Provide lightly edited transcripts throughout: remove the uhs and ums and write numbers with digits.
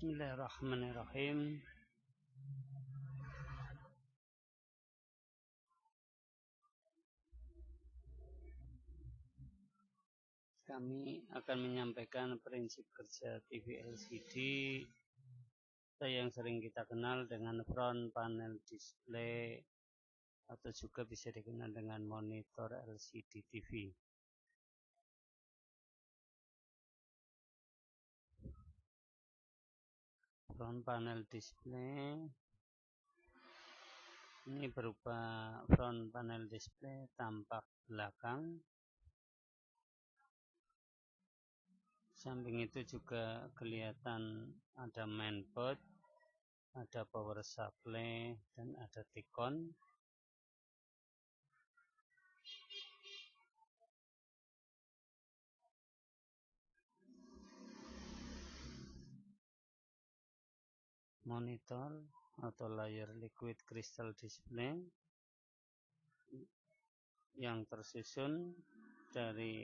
Bismillahirrahmanirrahim. Kami akan menyampaikan prinsip kerja TV LCD yang sering kita kenal dengan front panel display atau juga bisa dikenal dengan monitor LCD TV. Front panel display ini berupa front panel display tampak belakang. Samping itu juga kelihatan ada mainboard, ada power supply, dan ada T-con. Monitor atau layar liquid crystal display yang tersusun dari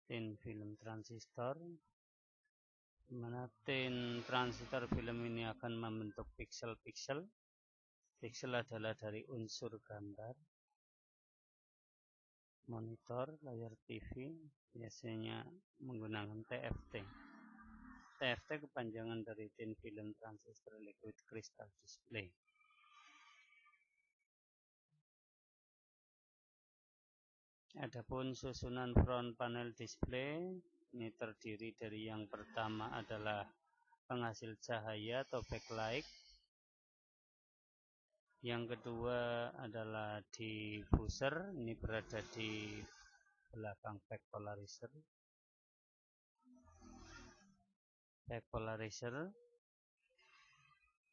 tin film transistor, di mana tin transistor film ini akan membentuk piksel-piksel. Piksel adalah dari unsur gambar. Monitor layar TV biasanya menggunakan TFT. TFT kepanjangan dari tin film transistor liquid crystal display. Adapun susunan front panel display ini terdiri dari yang pertama adalah penghasil cahaya atau backlight. Yang kedua adalah diffuser, ini berada di belakang back polarizer. Back polarizer,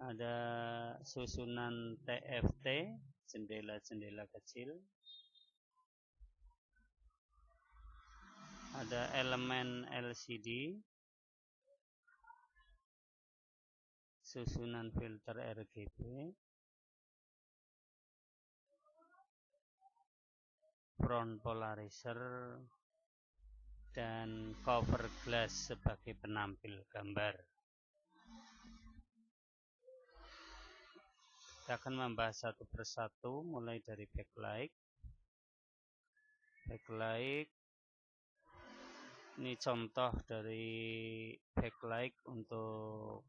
ada susunan TFT, jendela-jendela kecil, ada elemen LCD, susunan filter RGB, front polarizer, dan cover glass sebagai penampil gambar. Kita akan membahas satu persatu mulai dari backlight. Backlight ini contoh dari backlight untuk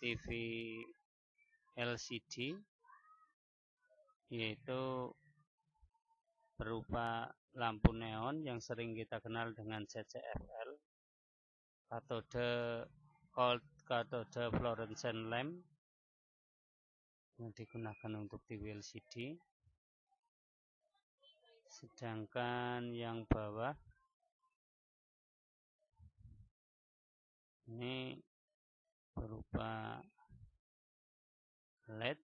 TV LCD, yaitu berupa lampu neon yang sering kita kenal dengan CCFL, katode fluorescent lamp yang digunakan untuk TV LCD. Sedangkan yang bawah ini berupa LED,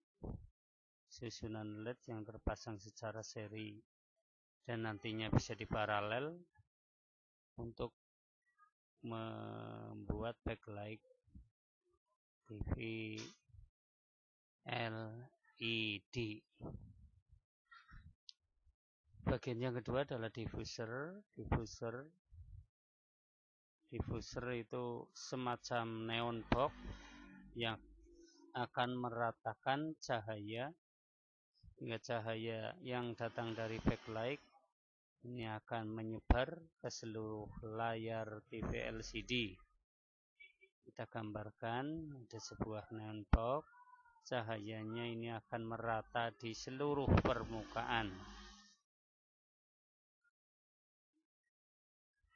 susunan LED yang terpasang secara seri dan nantinya bisa diparalel untuk membuat backlight TV LED. Bagian yang kedua adalah diffuser. Diffuser itu semacam neon box yang akan meratakan cahaya hingga cahaya yang datang dari backlight ini akan menyebar ke seluruh layar TV LCD. Kita gambarkan ada sebuah neon box, cahayanya ini akan merata di seluruh permukaan.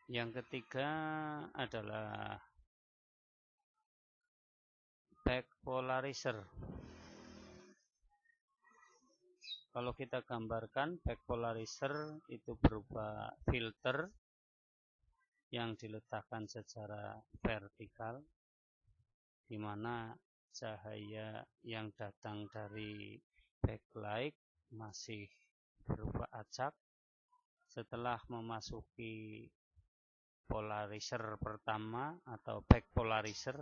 Yang ketiga adalah back polarizer. Kalau kita gambarkan, back polarizer itu berupa filter yang diletakkan secara vertikal, di mana cahaya yang datang dari backlight masih berupa acak. Setelah memasuki polarizer pertama atau back polarizer,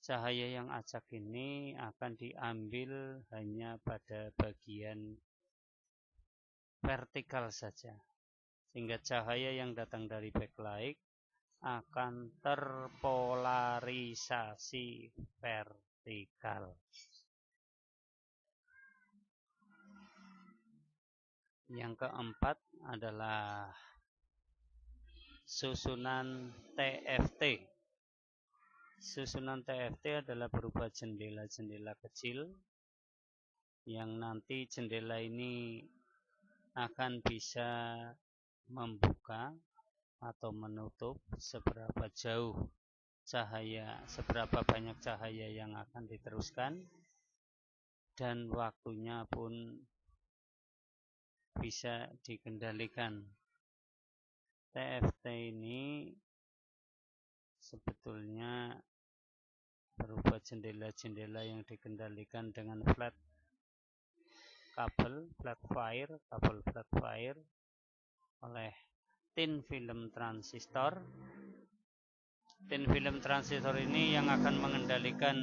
cahaya yang acak ini akan diambil hanya pada bagian vertikal saja. sehingga cahaya yang datang dari backlight akan terpolarisasi vertikal. Yang keempat adalah susunan TFT. Susunan TFT adalah berupa jendela-jendela kecil yang nanti jendela ini akan bisa membuka atau menutup seberapa jauh cahaya, seberapa banyak cahaya yang akan diteruskan, dan waktunya pun bisa dikendalikan. TFT ini sebetulnya berupa jendela-jendela yang dikendalikan dengan kabel flat wire oleh tin film transistor. Tin film transistor ini yang akan mengendalikan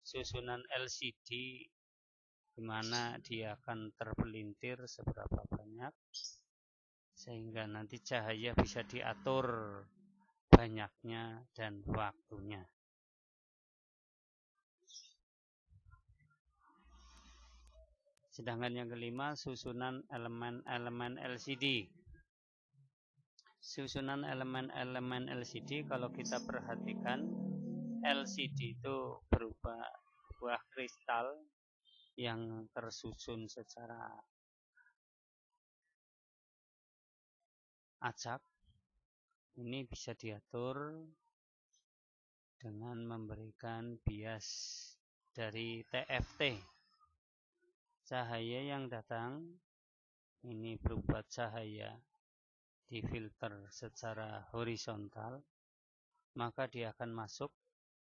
susunan LCD, di mana dia akan terpelintir seberapa banyak sehingga nanti cahaya bisa diatur banyaknya dan waktunya. Sedangkan yang kelima, susunan elemen-elemen LCD. Susunan elemen-elemen LCD, kalau kita perhatikan, LCD itu berupa buah kristal yang tersusun secara acak. Ini bisa diatur dengan memberikan bias dari TFT. Cahaya yang datang ini berupa cahaya difilter secara horizontal, maka dia akan masuk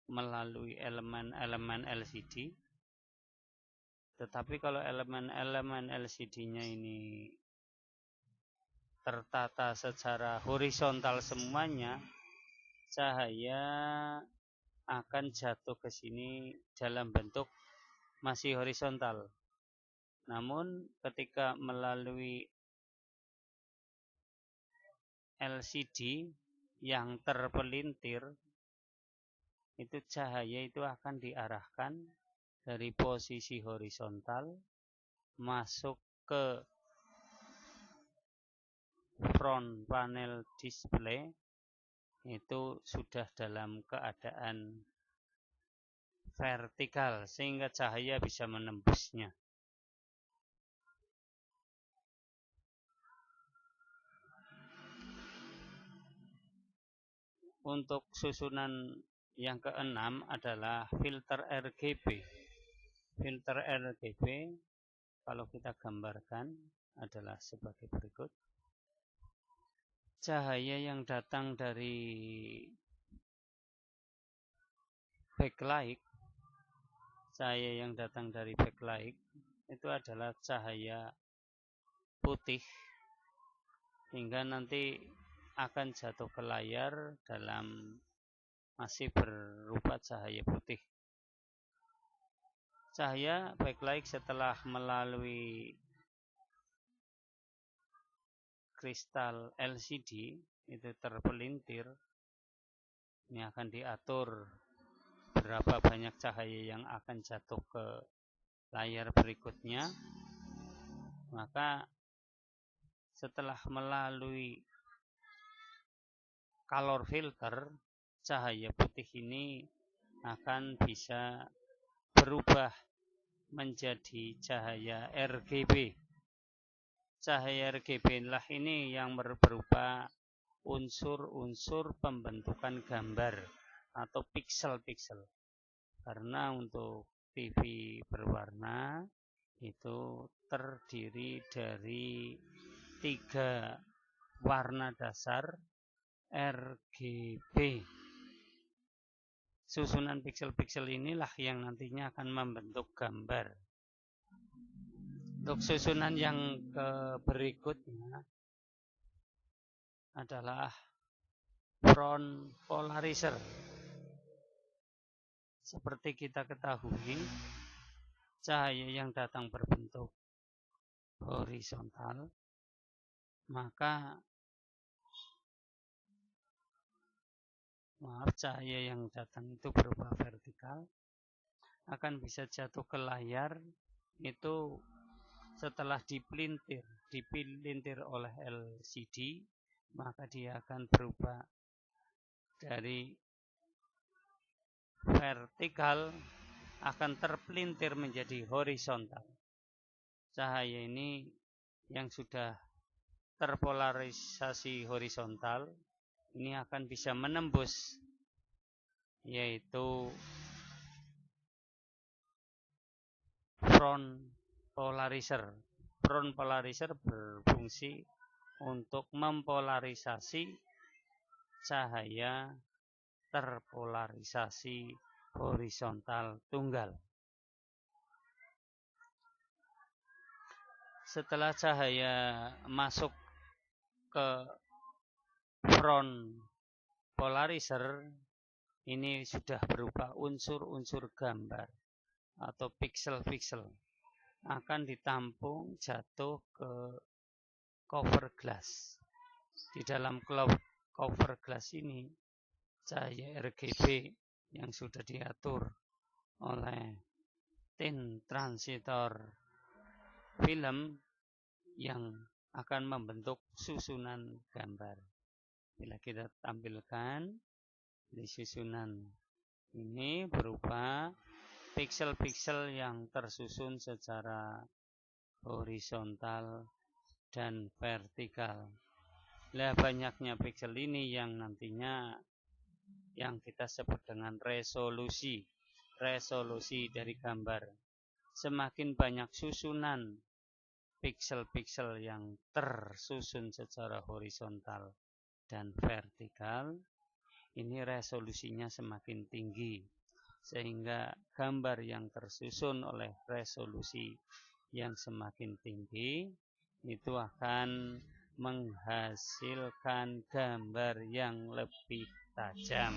melalui elemen-elemen LCD. Tetapi kalau elemen-elemen LCD-nya ini tertata secara horizontal semuanya, cahaya akan jatuh ke sini dalam bentuk masih horizontal. Namun ketika melalui LCD yang terpelintir, itu cahaya itu akan diarahkan dari posisi horizontal masuk ke front panel display, itu sudah dalam keadaan vertikal sehingga cahaya bisa menembusnya. Untuk susunan yang keenam adalah filter RGB. Filter RGB kalau kita gambarkan adalah sebagai berikut. Cahaya yang datang dari backlight, itu adalah cahaya putih, hingga nanti akan jatuh ke layar dalam masih berupa cahaya putih. Cahaya backlight setelah melalui kristal LCD itu terpelintir, ini akan diatur berapa banyak cahaya yang akan jatuh ke layar berikutnya. Maka setelah melalui color filter, cahaya putih ini akan bisa berubah menjadi cahaya RGB. Cahaya RGB lah ini yang berupa unsur-unsur pembentukan gambar atau piksel-piksel. Karena untuk TV berwarna itu terdiri dari 3 warna dasar RGB. Susunan piksel-piksel inilah yang nantinya akan membentuk gambar. Untuk susunan yang berikutnya adalah front polarizer. Seperti kita ketahui, cahaya yang datang berbentuk horizontal, maka cahaya yang datang itu berupa vertikal akan bisa jatuh ke layar itu setelah dipelintir oleh LCD, maka dia akan berubah dari vertikal akan terpelintir menjadi horizontal. Cahaya ini yang sudah terpolarisasi horizontal ini akan bisa menembus, yaitu front polarizer. Front polarizer berfungsi untuk mempolarisasi cahaya terpolarisasi horizontal tunggal. Setelah cahaya masuk ke front polarizer, ini sudah berupa unsur-unsur gambar atau pixel-pixel, akan ditampung jatuh ke cover glass. Di dalam cover glass ini cahaya RGB yang sudah diatur oleh tint transitor film yang akan membentuk susunan gambar. Bila kita tampilkan di susunan ini berupa pixel-pixel yang tersusun secara horizontal dan vertikal. Lah banyaknya pixel ini yang nantinya yang kita sebut dengan resolusi dari gambar. Semakin banyak susunan pixel-pixel yang tersusun secara horizontal dan vertikal, ini resolusinya semakin tinggi, sehingga gambar yang tersusun oleh resolusi yang semakin tinggi itu akan menghasilkan gambar yang lebih tajam.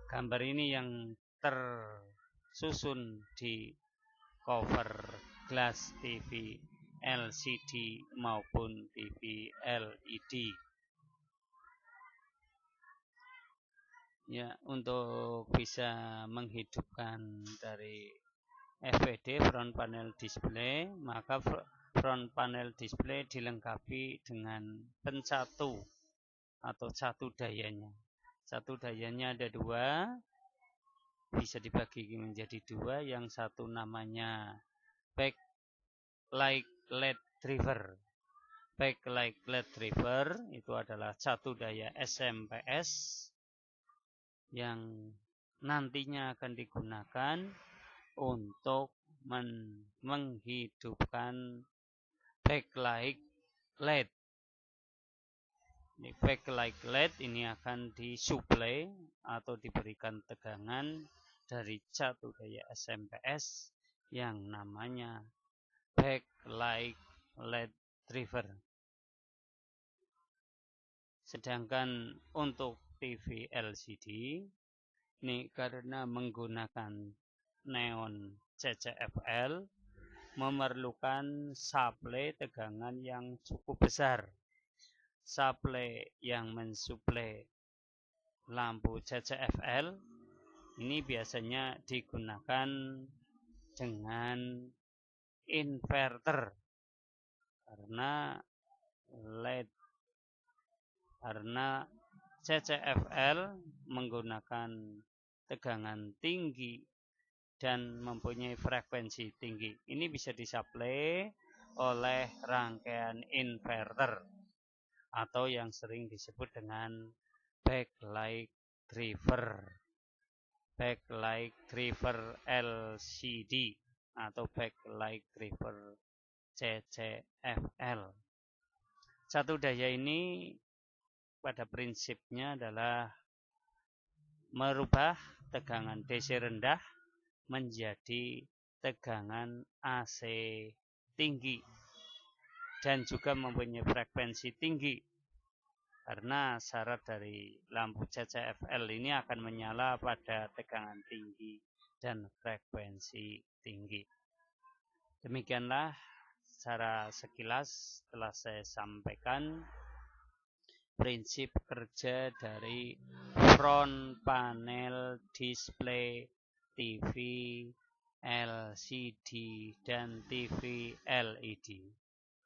Gambar ini yang tersusun di cover glass TV LCD maupun TV LED. Ya, untuk bisa menghidupkan dari FPD front panel display, maka front panel display dilengkapi dengan pencatu atau catu dayanya. Catu dayanya ada dua, bisa dibagi menjadi dua. Yang satu namanya backlight LED driver. Backlight LED driver itu adalah catu daya SMPS yang nantinya akan digunakan untuk menghidupkan backlight LED. Backlight LED ini akan disuplai atau diberikan tegangan dari catu daya SMPS yang namanya backlight LED driver. Sedangkan untuk TV LCD ini karena menggunakan neon CCFL memerlukan suplai tegangan yang cukup besar. Suplai yang mensuplai lampu CCFL ini biasanya digunakan dengan inverter karena CCFL menggunakan tegangan tinggi dan mempunyai frekuensi tinggi. Ini bisa disuplai oleh rangkaian inverter atau yang sering disebut dengan backlight driver. Backlight driver LCD atau backlight driver CCFL. Catu daya ini pada prinsipnya adalah merubah tegangan DC rendah menjadi tegangan AC tinggi dan juga mempunyai frekuensi tinggi, karena syarat dari lampu CCFL ini akan menyala pada tegangan tinggi dan frekuensi tinggi. Demikianlah secara sekilas telah saya sampaikan prinsip kerja dari front panel display TV LCD dan TV LED.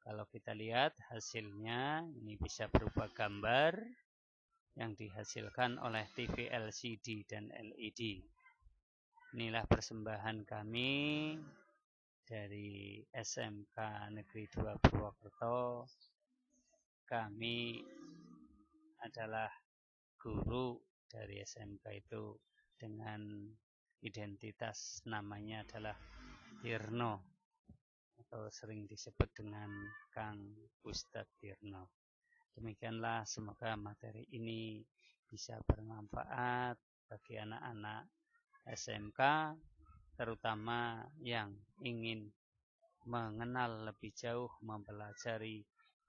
Kalau kita lihat hasilnya, ini bisa berupa gambar yang dihasilkan oleh TV LCD dan LED. Inilah persembahan kami dari SMK Negeri 2 Purwokerto. Kami adalah guru dari SMK itu dengan identitas namanya adalah Tirno, atau sering disebut dengan Kang Ustadz Tirno. Demikianlah, semoga materi ini bisa bermanfaat bagi anak-anak SMK, terutama yang ingin mengenal lebih jauh, mempelajari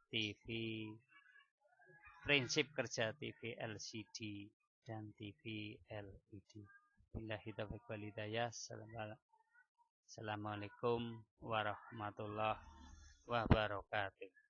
TV, prinsip kerja TV LCD dan TV LED. Billahi taufiq wal hidayah. Assalamualaikum warahmatullahi wabarakatuh.